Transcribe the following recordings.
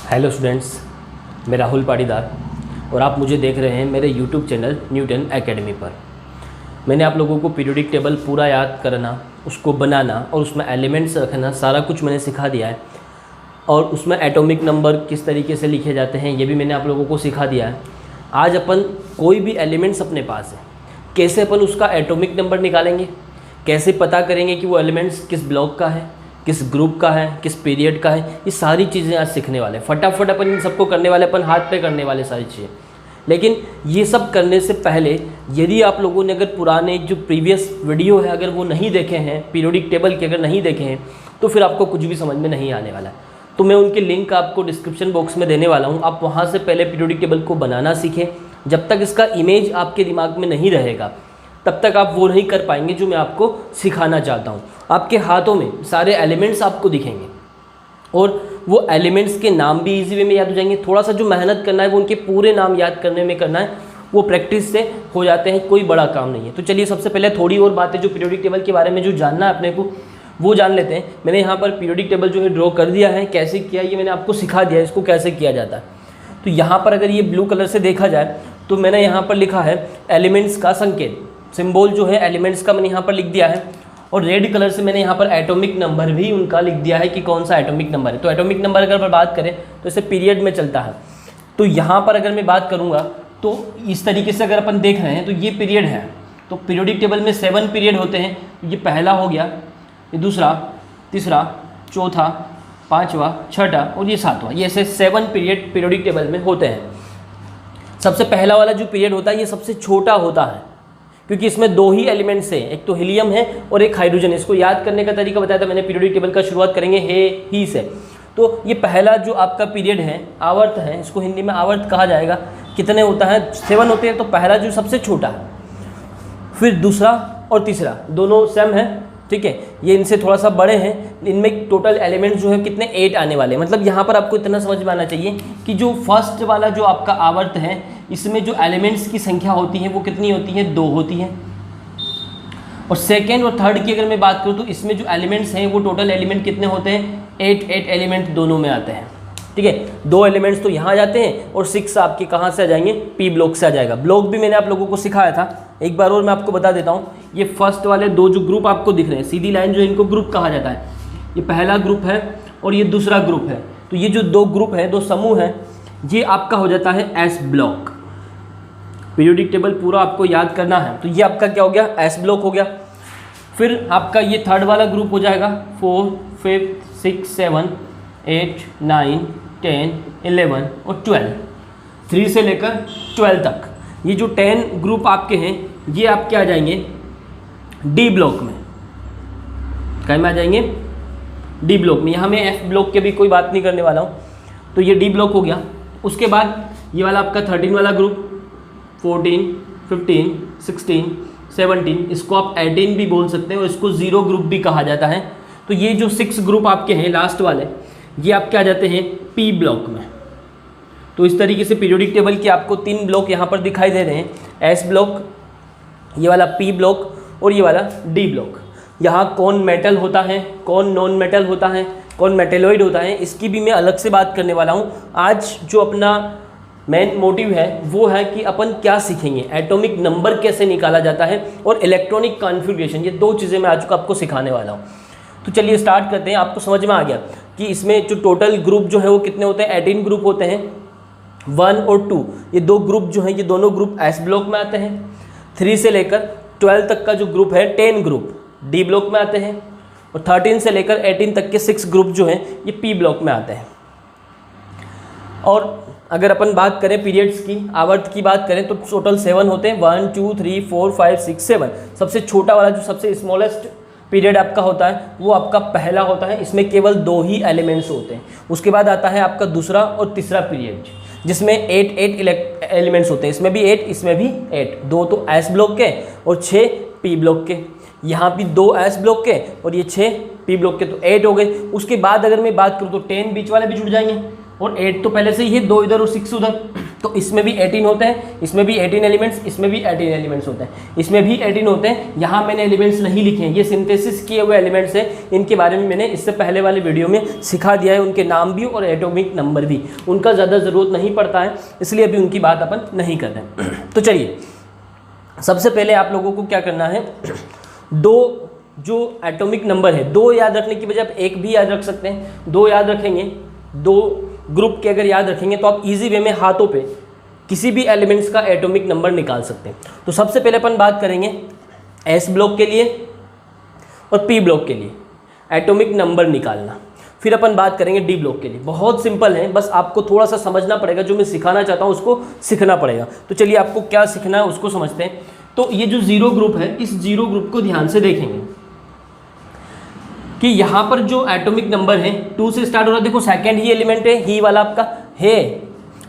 Hello students, मैं राहुल पाटीदार और आप मुझे देख रहे हैं मेरे यूट्यूब चैनल न्यूटन एकेडमी पर। मैंने आप लोगों को पीरियोडिक टेबल पूरा याद करना, उसको बनाना और उसमें एलिमेंट्स रखना सारा कुछ मैंने सिखा दिया है। और उसमें एटॉमिक नंबर किस तरीके से लिखे जाते हैं ये भी मैंने आप लोगों को सिखा दिया है। आज अपन कोई भी एलिमेंट्स अपने पास है, कैसे अपन उसका एटॉमिक नंबर निकालेंगे, कैसे पता करेंगे कि वो एलिमेंट्स किस ब्लॉक का है, किस ग्रुप का है, किस पीरियड का है, ये सारी चीज़ें आज सीखने वाले हैं। फटाफट अपन इन सबको करने वाले, अपन हाथ पे करने वाले सारी चीज़ें। लेकिन ये सब करने से पहले यदि आप लोगों ने अगर पुराने जो प्रीवियस वीडियो है अगर वो नहीं देखे हैं, पीरियोडिक टेबल के अगर नहीं देखे हैं, तो फिर आपको कुछ भी समझ में नहीं आने वाला है। तो मैं उनके लिंक आपको डिस्क्रिप्शन बॉक्स में देने वाला हूँ। आप वहाँ से पहले पीरियोडिक टेबल को बनाना सीखें। जब तक इसका इमेज आपके दिमाग में नहीं रहेगा तब तक आप वो नहीं कर पाएंगे जो मैं आपको सिखाना चाहता हूँ। आपके हाथों में सारे एलिमेंट्स आपको दिखेंगे और वो एलिमेंट्स के नाम भी इजी वे में याद हो जाएंगे। थोड़ा सा जो मेहनत करना है वो उनके पूरे नाम याद करने में करना है, वो प्रैक्टिस से हो जाते हैं, कोई बड़ा काम नहीं है। तो चलिए सबसे पहले थोड़ी और बातें जो पीरियोडिक टेबल के बारे में जो जानना है अपने को वो जान लेते हैं। मैंने यहाँ पर पीरियोडिक टेबल जो है ड्रॉ कर दिया है। कैसे किया ये मैंने आपको सिखा दिया है, इसको कैसे किया जाता है। तो यहाँ पर अगर ये ब्लू कलर से देखा जाए तो मैंने यहाँ पर लिखा है एलिमेंट्स का संकेत, सिंबल जो है एलिमेंट्स का मैंने यहाँ पर लिख दिया है। और रेड कलर से मैंने यहाँ पर एटॉमिक नंबर भी उनका लिख दिया है कि कौन सा एटॉमिक नंबर है। तो एटॉमिक नंबर अगर बात करें तो इसे पीरियड में चलता है। तो यहाँ पर अगर मैं बात करूँगा तो इस तरीके से अगर अपन देख रहे हैं तो ये पीरियड है। तो पीरियोडिक टेबल में 7 पीरियड होते हैं। ये पहला हो गया, ये दूसरा, तीसरा, चौथा, पाँचवा, छठा और ये सातवां। ये ऐसे 7 पीरियड पीरियोडिक टेबल में होते हैं। सबसे पहला वाला जो पीरियड होता है ये सबसे छोटा होता है क्योंकि इसमें 2 ही एलिमेंट्स हैं, एक तो हीलियम है और एक हाइड्रोजन है। इसको याद करने का तरीका बताया था मैंने। पीरियोडिक टेबल का शुरुआत करेंगे ही से। तो ये पहला जो आपका पीरियड है आवर्त है, इसको हिंदी में आवर्त कहा जाएगा। कितने होता है? 7 होते हैं। तो पहला जो सबसे छोटा है, फिर दूसरा और तीसरा दोनों सेम है, ठीक है। ये इनसे थोड़ा सा बड़े हैं। इनमें टोटल एलिमेंट्स जो है कितने 8 आने वाले हैं। मतलब यहाँ पर आपको इतना समझ में आना चाहिए कि जो फर्स्ट वाला जो आपका आवर्त है इसमें जो एलिमेंट्स की संख्या होती है वो कितनी होती है? 2 होती है। और सेकेंड और थर्ड की अगर मैं बात करूँ तो इसमें जो एलिमेंट्स हैं वो टोटल एलिमेंट कितने होते हैं? 8 एलिमेंट दोनों में आते हैं, ठीक है। 2 एलिमेंट्स तो यहाँ आ जाते हैं और 6 आपके कहाँ से आ जाएंगे? पी ब्लॉक से आ जाएगा। ब्लॉक भी मैंने आप लोगों को सिखाया था, एक बार और मैं आपको बता देता हूँ। ये फर्स्ट वाले 2 जो ग्रुप आपको दिख रहे हैं सीधी लाइन जो इनको ग्रुप कहा जाता है, ये पहला ग्रुप है और ये दूसरा ग्रुप है। तो ये जो 2 ग्रुप है, 2 समूह है, ये आपका हो जाता है एस ब्लॉक। पीरियोडिक टेबल पूरा आपको याद करना है। तो ये आपका क्या हो गया? एस ब्लॉक हो गया। फिर आपका ये थर्ड वाला ग्रुप हो जाएगा 4, 5, 6, 7, 8, 9, 10, 11 और 12। 3 से लेकर 12 तक ये जो 10 ग्रुप आपके हैं ये आपके आ जाएंगे डी ब्लॉक में। कहीं में आ जाएंगे? डी ब्लॉक में। यहाँ मैं एफ ब्लॉक के भी कोई बात नहीं करने वाला हूँ। तो ये डी ब्लॉक हो गया। उसके बाद ये वाला आपका 13 वाला ग्रुप, 14, 15, 16, 17, इसको आप 18 भी बोल सकते हैं और इसको 0 ग्रुप भी कहा जाता है। तो ये जो 6 ग्रुप आपके हैं लास्ट वाले, ये आपके आ जाते हैं पी ब्लॉक में। तो इस तरीके से पीरियोडिक टेबल के आपको 3 ब्लॉक यहाँ पर दिखाई दे रहे हैं, एस ब्लॉक, ये वाला पी ब्लॉक और ये वाला डी ब्लॉक। यहाँ कौन मेटल होता है, कौन नॉन मेटल होता है, कौन मेटेलॉइड होता है, इसकी भी मैं अलग से बात करने वाला हूँ। आज जो अपना मेन मोटिव है वो है कि अपन क्या सीखेंगे, एटॉमिक नंबर कैसे निकाला जाता है और इलेक्ट्रॉनिक कॉन्फ़िगरेशन। ये 2 चीज़ें मैं आज को आपको सिखाने वाला हूँ। तो चलिए स्टार्ट करते हैं। आपको समझ में आ गया कि इसमें जो टोटल ग्रुप जो है वो कितने होते हैं? 18 ग्रुप होते हैं। 1 और 2 ये 2 ग्रुप जो हैं ये दोनों ग्रुप एस ब्लॉक में आते हैं। 3 से लेकर 12 तक का जो ग्रुप है 10 ग्रुप डी ब्लॉक में आते हैं। और 13 से लेकर 18 तक के 6 ग्रुप जो हैं ये पी ब्लॉक में आते हैं। और अगर अपन बात करें पीरियड्स की, आवर्त की बात करें तो टोटल 7 होते हैं। 1, 2, 3, 4, 5, 6, 7। सबसे छोटा वाला जो सबसे स्मॉलेस्ट पीरियड आपका होता है वो आपका पहला होता है। इसमें केवल 2 ही एलिमेंट्स होते हैं। उसके बाद आता है आपका दूसरा और तीसरा पीरियड जिसमें 8 एलिमेंट्स होते हैं। इसमें भी 8, इसमें भी 8। 2 तो एस ब्लॉक के और 6 पी ब्लॉक के। यहाँ भी 2 एस ब्लॉक के और ये 6 पी ब्लॉक के, तो 8 हो गए। उसके बाद अगर मैं बात करूँ तो 10 बीच वाले भी जुड़ जाएंगे और 8 तो पहले से ही है, 2 इधर और 6 उधर। तो इसमें भी 18 होते हैं, इसमें भी 18 एलिमेंट्स, इसमें भी 18 एलिमेंट्स होते हैं, इसमें भी 18 होते हैं। यहाँ मैंने एलिमेंट्स नहीं लिखे हैं, ये सिंथेसिस किए हुए एलिमेंट्स हैं। इनके बारे में मैंने इससे पहले वाले वीडियो में सिखा दिया है, उनके नाम भी और एटॉमिक नंबर भी। उनका ज़्यादा ज़रूरत नहीं पड़ता है, इसलिए अभी उनकी बात अपन नहीं कर रहे हैं। तो चलिए, सबसे पहले आप लोगों को क्या करना है, दो जो एटॉमिक नंबर है, दो याद रखने की बजाय आप एक भी याद रख सकते हैं। दो याद रखेंगे, दो ग्रुप के अगर याद रखेंगे तो आप इजी वे में हाथों पे किसी भी एलिमेंट्स का एटॉमिक नंबर निकाल सकते हैं। तो सबसे पहले अपन बात करेंगे एस ब्लॉक के लिए और पी ब्लॉक के लिए एटॉमिक नंबर निकालना। फिर अपन बात करेंगे डी ब्लॉक के लिए। बहुत सिंपल है, बस आपको थोड़ा सा समझना पड़ेगा, जो मैं सिखाना चाहता हूँ उसको सीखना पड़ेगा। तो चलिए आपको क्या सीखना है उसको समझते हैं। तो ये जो जीरो ग्रुप है, इस जीरो ग्रुप को ध्यान से देखेंगे कि यहाँ पर जो एटॉमिक नंबर है 2 से स्टार्ट हो रहा है। देखो सेकंड ही एलिमेंट है, ही वाला आपका है,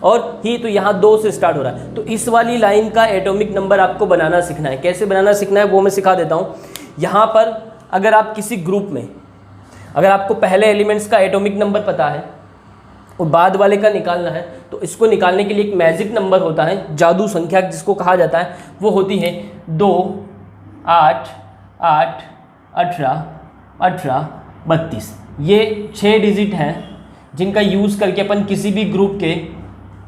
और ही तो यहाँ 2 से स्टार्ट हो रहा है। तो इस वाली लाइन का एटॉमिक नंबर आपको बनाना सीखना है। कैसे बनाना सीखना है वो मैं सिखा देता हूँ। यहाँ पर अगर आप किसी ग्रुप में, अगर आपको पहले एलिमेंट्स का एटॉमिक नंबर पता है और बाद वाले का निकालना है, तो इसको निकालने के लिए एक मैजिक नंबर होता है, जादू संख्या जिसको कहा जाता है। वो होती है 2, 8, 8, 18, 18, 32। ये 6 डिजिट हैं जिनका यूज़ करके अपन किसी भी ग्रुप के,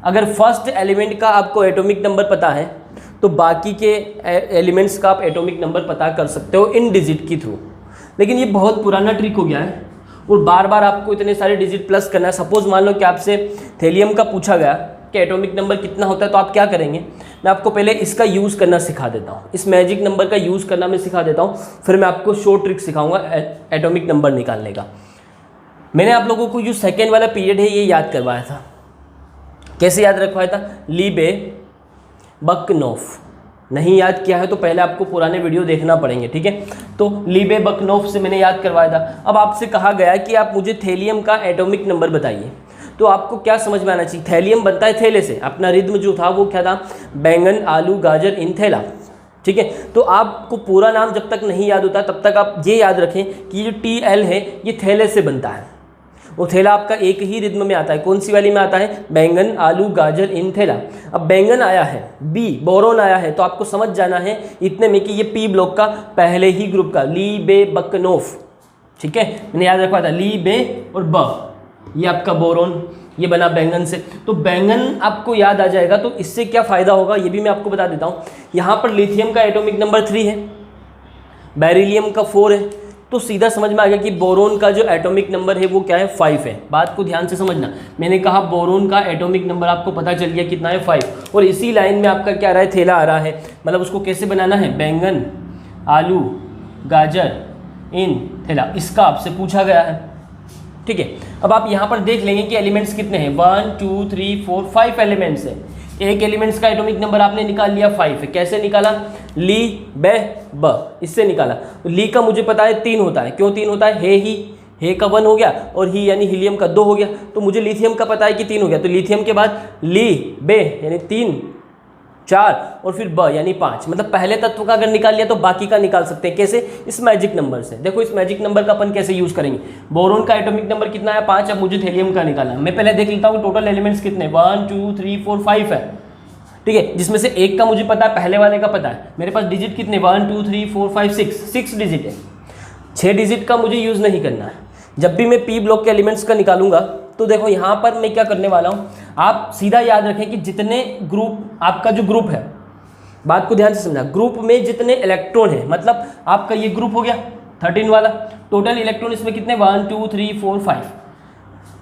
अगर फर्स्ट एलिमेंट का आपको एटॉमिक नंबर पता है तो बाकी के एलिमेंट्स का आप एटॉमिक नंबर पता कर सकते हो इन डिजिट के थ्रू। लेकिन ये बहुत पुराना ट्रिक हो गया है और बार बार आपको इतने सारे डिजिट प्लस करना है। सपोज मान लो कि आपसे थेलियम का पूछा गया कि एटॉमिक नंबर कितना होता है, तो आप क्या करेंगे, मैं आपको पहले इसका यूज़ करना सिखा देता हूँ, इस मैजिक नंबर का यूज़ करना मैं सिखा देता हूँ। फिर मैं आपको शॉर्ट ट्रिक सिखाऊंगा एटॉमिक नंबर निकालने का। मैंने आप लोगों को जो सेकेंड वाला पीरियड है ये याद करवाया था। कैसे याद रखवाया था, लीबे-बकनॉफ। नहीं याद किया है तो पहले आपको पुराने वीडियो देखना पड़ेंगे, ठीक है। तो लीबे-बकनॉफ से मैंने याद करवाया था। अब आपसे कहा गया कि आप मुझे थेलियम का एटॉमिक नंबर बताइए, तो आपको क्या समझ में आना चाहिए, थेलियम बनता है थैले से। अपना रिद्म जो था वो क्या था, बैंगन आलू गाजर इन थैला, ठीक है। तो आपको पूरा नाम जब तक नहीं याद होता तब तक आप ये याद रखें कि जो TL है ये थैले से बनता है। वो थैला आपका एक ही रिद्म में आता है। कौन सी वाली में आता है, बैंगन आलू गाजर इन थैला। अब बैंगन आया है, बी बोरोन आया है, तो आपको समझ जाना है इतने में कि ये पी ब्लॉक का पहले ही ग्रुप का लीबे-बकनॉफ, ठीक है। मैंने याद रखा था लीबे और ब, ये आपका बोरोन, ये बना बैंगन से। तो बैंगन आपको याद आ जाएगा। तो इससे क्या फ़ायदा होगा ये भी मैं आपको बता देता हूँ। यहाँ पर लिथियम का एटॉमिक नंबर 3 है, बेरिलियम का 4 है, तो सीधा समझ में आ गया कि बोरोन का जो एटॉमिक नंबर है वो क्या है, 5 है। बात को ध्यान से समझना, मैंने कहा बोरोन का एटॉमिक नंबर आपको पता चल गया कितना है, 5। और इसी लाइन में आपका क्या आ रहा है, थैला आ रहा है। मतलब उसको कैसे बनाना है, बैंगन आलू गाजर इन थैला, इसका आपसे पूछा गया है, ठीक है। अब आप यहाँ पर देख लेंगे कि एलिमेंट्स कितने हैं, 1 2 3 4 5 एलिमेंट्स हैं। एक एलिमेंट्स का एटॉमिक नंबर आपने निकाल लिया, 5 है। कैसे निकाला, ली बे ब, इससे निकाला। तो ली का मुझे पता है 3 होता है। क्यों 3 होता है, हे का 1 हो गया और ही यानी हीलियम का 2 हो गया। तो मुझे लिथियम का पता है कि 3 हो गया। तो लिथियम के बाद ली बे यानी 3 4 और फिर ब यानी 5। मतलब पहले तत्व का अगर निकाल लिया तो बाकी का निकाल सकते हैं। कैसे, इस मैजिक नंबर से। देखो इस मैजिक नंबर का अपन कैसे यूज करेंगे। बोरोन का एटॉमिक नंबर कितना है, 5। अब मुझे थेलियम का निकालना है। मैं पहले देख लेता हूँ टोटल एलिमेंट्स कितने, 1 2 3 4 5 है, ठीक है। जिसमें से एक का मुझे पता है, पहले वाले का पता है। मेरे पास डिजिट कितने, 1 2 3 4 5 6 डिजिट है। 6 डिजिट का मुझे यूज़ नहीं करना है। जब भी मैं पी ब्लॉक के एलिमेंट्स का निकालूंगा तो देखो यहाँ पर मैं क्या करने वाला हूँ, आप सीधा याद रखें कि जितने ग्रुप, आपका जो ग्रुप है, बात को ध्यान से समझना, ग्रुप में जितने इलेक्ट्रॉन है, मतलब आपका ये ग्रुप हो गया 13 वाला, टोटल इलेक्ट्रॉन इसमें कितने 1 2 3 4 5,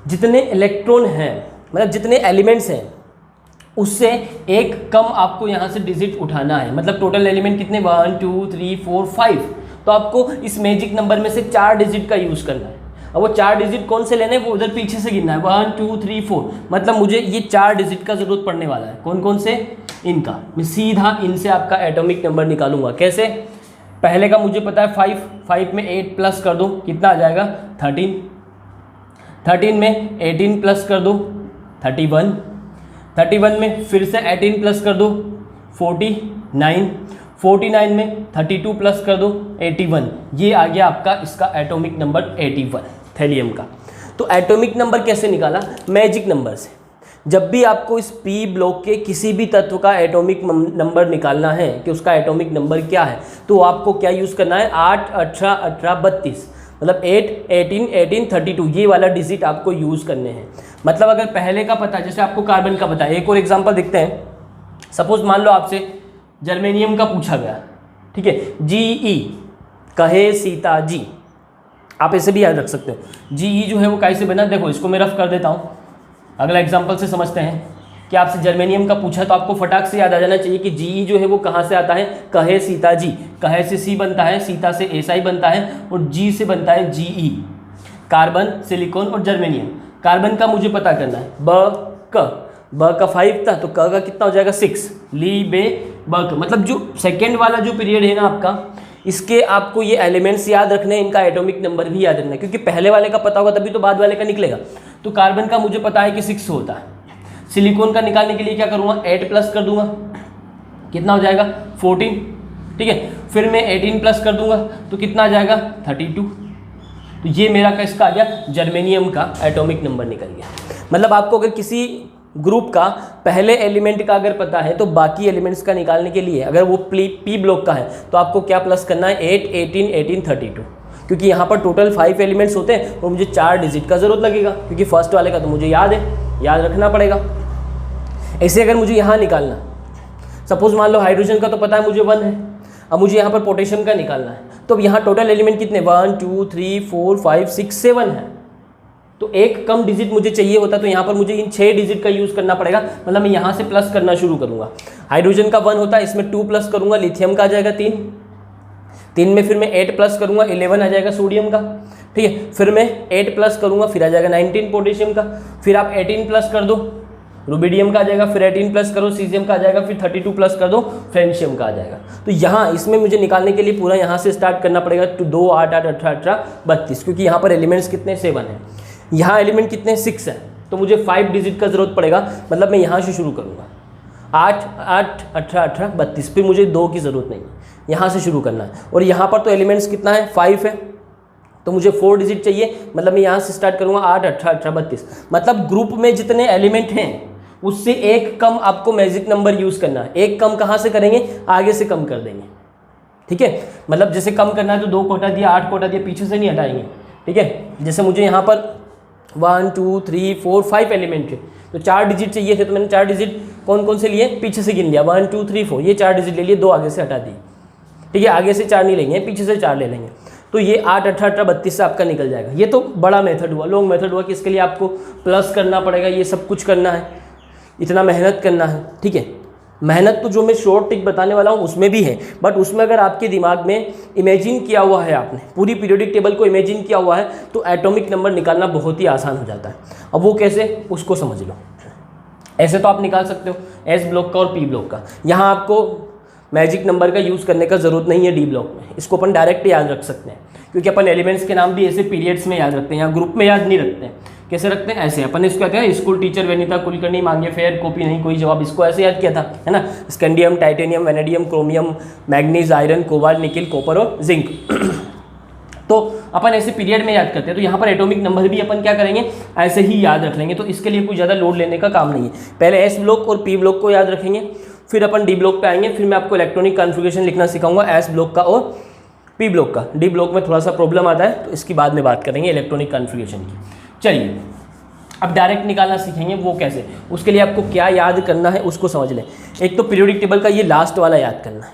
जितने इलेक्ट्रॉन हैं मतलब जितने एलिमेंट्स हैं उससे एक कम आपको यहाँ से डिजिट उठाना है। मतलब टोटल एलिमेंट कितने 1 2 3 4 5, तो आपको इस मैजिक नंबर में से 4 डिजिट का यूज़ करना है। अब वो 4 डिजिट कौन से लेने हैं, वो उधर पीछे से गिनना है 1 2 3 4। मतलब मुझे ये 4 डिजिट का ज़रूरत पड़ने वाला है। कौन कौन से, इनका। मैं सीधा इनसे आपका एटॉमिक नंबर निकालूंगा। कैसे, पहले का मुझे पता है 5 में 8 प्लस कर दो, कितना आ जाएगा 13 में 18 प्लस कर दो 31 में फिर से 18 प्लस कर दो 49 में 32 प्लस कर दो 81। ये आ गया आपका इसका एटॉमिक नंबर 81 थैलियम का। तो एटॉमिक नंबर कैसे निकाला, मैजिक नंबर से। जब भी आपको इस पी ब्लॉक के किसी भी तत्व का एटॉमिक नंबर निकालना है कि उसका एटॉमिक नंबर क्या है, तो आपको क्या यूज़ करना है, 8, 18, 18, 32, मतलब 8, 18, 18, 32, ये वाला डिजिट आपको यूज़ करने हैं। मतलब अगर पहले का पता, जैसे आपको कार्बन का पता है, एक और एग्जांपल देखते हैं। सपोज मान लो आपसे जर्मेनियम का पूछा गया, ठीक है, GE, कहे सीता जी, आप ऐसे भी याद रख सकते हो। GE जो है वो कैसे बना, देखो इसको मैं रफ कर देता हूँ, अगला एग्जांपल से समझते हैं कि आपसे जर्मेनियम का पूछा तो आपको फटाक से याद आ जाना चाहिए कि GE जो है वो कहाँ से आता है, कहे सीता जी, कहे से C बनता है, सीता से SI बनता है और G से बनता है GE, कार्बन, सिलिकॉन और जर्मेनियम। कार्बन का मुझे पता करना है, ब का 5 था तो क का कितना हो जाएगा 6, ली बे ब, मतलब जो सेकेंड वाला जो पीरियड है ना आपका, इसके आपको ये एलिमेंट्स याद रखने हैं, इनका एटॉमिक नंबर भी याद रखना है, क्योंकि पहले वाले का पता होगा तभी तो बाद वाले का निकलेगा। तो कार्बन का मुझे पता है कि 6 होता है। सिलिकॉन का निकालने के लिए क्या करूँगा, 8 प्लस कर दूंगा, कितना हो जाएगा 14, ठीक है। फिर मैं 18 प्लस कर दूंगा तो कितना आ जाएगा 32। तो ये मेरा किसका आ गया, जर्मेनियम का एटॉमिक नंबर निकल गया। मतलब आपको अगर किसी ग्रुप का पहले एलिमेंट का अगर पता है तो बाकी एलिमेंट्स का निकालने के लिए, अगर वो पी ब्लॉक का है तो आपको क्या प्लस करना है, 8, 18, 18, 32, क्योंकि यहाँ पर टोटल 5 एलिमेंट्स होते हैं और मुझे 4 डिजिट का ज़रूरत लगेगा, क्योंकि फर्स्ट वाले का तो मुझे याद है, याद रखना पड़ेगा। ऐसे अगर मुझे यहाँ निकालना, सपोज मान लो हाइड्रोजन का तो पता है मुझे 1 है, अब मुझे यहाँ पर पोटेशियम का निकालना है, तो अब यहाँ टोटल एलिमेंट कितने, 1, 2, 3, 4, 5, 6, 7 है। तो एक कम डिजिट मुझे चाहिए होता, तो यहाँ पर मुझे इन 6 डिजिट का यूज़ करना पड़ेगा। मतलब मैं यहाँ से प्लस करना शुरू करूँगा। हाइड्रोजन का 1 होता है, इसमें 2 प्लस करूँगा, लिथियम का आ जाएगा 3 में फिर मैं 8 प्लस करूँगा, 11 आ जाएगा सोडियम का, ठीक है। फिर मैं 8 प्लस करूँगा, फिर आ जाएगा 19 पोटेशियम का, फिर आप 18 प्लस कर दो, रुबिडियम का आ जाएगा, फिर 18 प्लस करो, सीजियम का आ जाएगा, फिर 32 प्लस कर दो, फ्रेंशियम का आ जाएगा। तो यहाँ इसमें मुझे निकालने के लिए पूरा यहाँ से स्टार्ट करना पड़ेगा, तो 2, 8, 8, 18, 18, 32, क्योंकि यहाँ पर एलिमेंट्स कितने 7 हैं, यहाँ एलिमेंट कितने 6 है, तो मुझे 5 डिजिट का ज़रूरत पड़ेगा। मतलब मैं यहाँ से शुरू करूँगा, 8, 8, 18, 18, 32, फिर मुझे 2 की ज़रूरत नहीं है, यहाँ से शुरू करना है। और यहाँ पर तो एलिमेंट्स कितना है 5 है, तो मुझे 4 डिजिट चाहिए। मतलब मैं यहाँ से स्टार्ट करूँगा, 8, 18, 18, 32। मतलब ग्रुप में जितने एलिमेंट हैं उससे एक कम आपको मैजिक नंबर यूज़ करना है। एक कम कहाँ से करेंगे, आगे से कम कर देंगे, ठीक है। मतलब जैसे कम करना है तो 2 को हटा दिया, 8 को हटा दिया, पीछे से नहीं हटाएंगे, ठीक है। जैसे मुझे यहाँ पर 1, 2, 3, 4, 5 एलिमेंट है, तो 4 डिजिट चाहिए थे, तो मैंने 4 डिजिट कौन कौन से लिए, पीछे से गिन लिया, 1, 2, 3, 4, ये 4 डिजिट ले लिए, 2 आगे से हटा दिए, ठीक है। आगे से 4 नहीं लेंगे, पीछे से 4 ले लेंगे, तो ये 8, 18, 18, 32 से आपका निकल जाएगा। ये तो बड़ा मेथड हुआ, लॉन्ग मेथड हुआ कि इसके लिए आपको प्लस करना पड़ेगा, ये सब कुछ करना है, इतना मेहनत करना है, ठीक है। मेहनत तो जो मैं शॉर्ट ट्रिक बताने वाला हूँ उसमें भी है, बट उसमें अगर आपके दिमाग में इमेजिन किया हुआ है, आपने पूरी पीरियोडिक टेबल को इमेजिन किया हुआ है, तो एटॉमिक नंबर निकालना बहुत ही आसान हो जाता है। अब वो कैसे, उसको समझ लो। ऐसे तो आप निकाल सकते हो एस ब्लॉक का और पी ब्लॉक का, यहाँ आपको मैजिक नंबर का यूज़ करने का ज़रूरत नहीं है डी ब्लॉक में, इसको अपन डायरेक्ट याद रख सकते हैं, क्योंकि अपन एलिमेंट्स के नाम भी ऐसे पीरियड्स में याद रखते हैं, यहाँ ग्रुप में याद नहीं रखते हैं। कैसे रखते हैं, ऐसे अपन इसको कहते हैं, स्कूल टीचर वनिता कुलकर्णी मांगे फेयर कॉपी नहीं कोई जवाब, इसको ऐसे याद किया था, है ना। Scandium, titanium, vanadium, chromium, manganese, iron, cobalt, nickel, copper और जिंक। तो अपन ऐसे पीरियड में याद करते हैं। तो यहाँ पर एटॉमिक नंबर भी अपन क्या करेंगे, ऐसे ही याद रख लेंगे, तो इसके लिए कोई ज़्यादा लोड लेने का काम नहीं है। पहले एस ब्लॉक और पी ब्लॉक को याद रखेंगे, फिर अपन डी ब्लॉक पे आएंगे, फिर मैं आपको इलेक्ट्रॉनिक कॉन्फ़िगरेशन लिखना सिखाऊंगा एस ब्लॉक का और पी ब्लॉक का। डी ब्लॉक में थोड़ा सा प्रॉब्लम आता है, तो इसकी बाद में बात करेंगे इलेक्ट्रॉनिक कॉन्फ़िगरेशन की। चलिए अब डायरेक्ट निकालना सीखेंगे, वो कैसे, उसके लिए आपको क्या याद करना है उसको समझ लें। एक तो पीरियोडिक टेबल का ये लास्ट वाला याद करना है,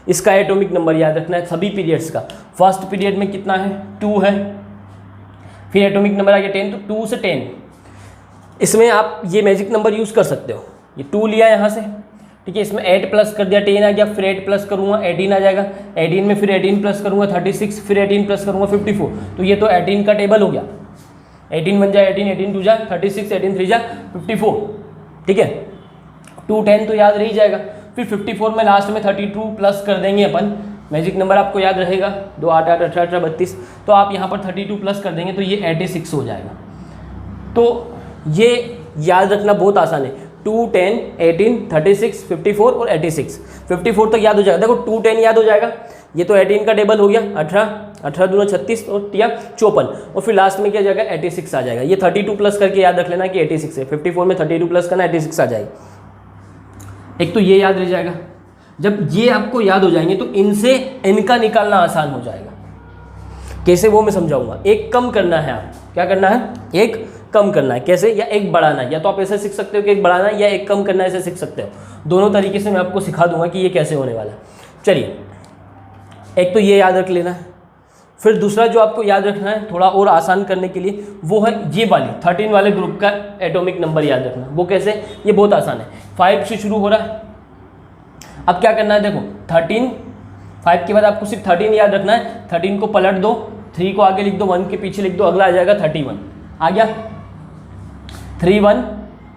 इसका एटॉमिक नंबर याद रखना है सभी पीरियड्स का। फर्स्ट पीरियड में कितना है 2 है, फिर एटॉमिक नंबर आ गया 10, तो 2 से 10। इसमें आप ये मैजिक नंबर यूज़ कर सकते हो, ये 2 लिया यहाँ से, ठीक है। इसमें 8 प्लस कर दिया, 10 आ गया, फिर 8 प्लस करूँगा 18 आ जाएगा, 18 में फिर 18 प्लस करूँगा 36, फिर 18 प्लस करूँगा 54। तो ये तो 18 का टेबल हो गया, 18 बन जाए 18, 18 2 जा 36, 18 3 जा 54, ठीक है। 2 10 तो याद रह जाएगा, फिर 54 में लास्ट में 32 प्लस कर देंगे अपन, मैजिक नंबर आपको याद रहेगा 2, 8, 8, 18, 18, 32, तो आप यहाँ पर 32 प्लस कर देंगे तो ये 86 हो जाएगा। तो ये याद रखना बहुत आसान है, 2, 10, 18, 36, 54 और 86। 54 तक याद हो जाएगा, देखो 2, 10 याद हो जाएगा, ये तो 18 का टेबल हो गया 18, 18 दूना 36 और या 54 और फिर लास्ट में क्या जाएगा 86 आ जाएगा। ये 32 प्लस करके याद रख लेना कि 86 है, 54 में 32 प्लस करना 86 आ जाएगा। एक तो ये याद रह जाएगा। जब ये आपको याद हो जाएंगे तो इनसे इनका निकालना आसान हो जाएगा। कैसे वो मैं समझाऊंगा। एक कम करना है, आप क्या करना है, एक कम करना है। कैसे, या एक बढ़ाना है। या तो आप ऐसे सीख सकते हो कि एक बढ़ाना है, या एक कम करना है, ऐसे सीख सकते हो। दोनों तरीके से मैं आपको सिखा दूंगा कि ये कैसे होने वाला है। चलिए, एक तो ये याद रख लेना है। फिर दूसरा जो आपको याद रखना है थोड़ा और आसान करने के लिए, वो है ये वाली 13 वाले ग्रुप का एटॉमिक नंबर याद रखना। वो कैसे, ये बहुत आसान है। 5 से शुरू हो रहा है। अब क्या करना है, देखो 13, 5 के बाद आपको सिर्फ 13 याद रखना है। 13 को पलट दो, 3 को आगे लिख दो, 1 के पीछे लिख दो, अगला आ जाएगा 31। आ गया 3 1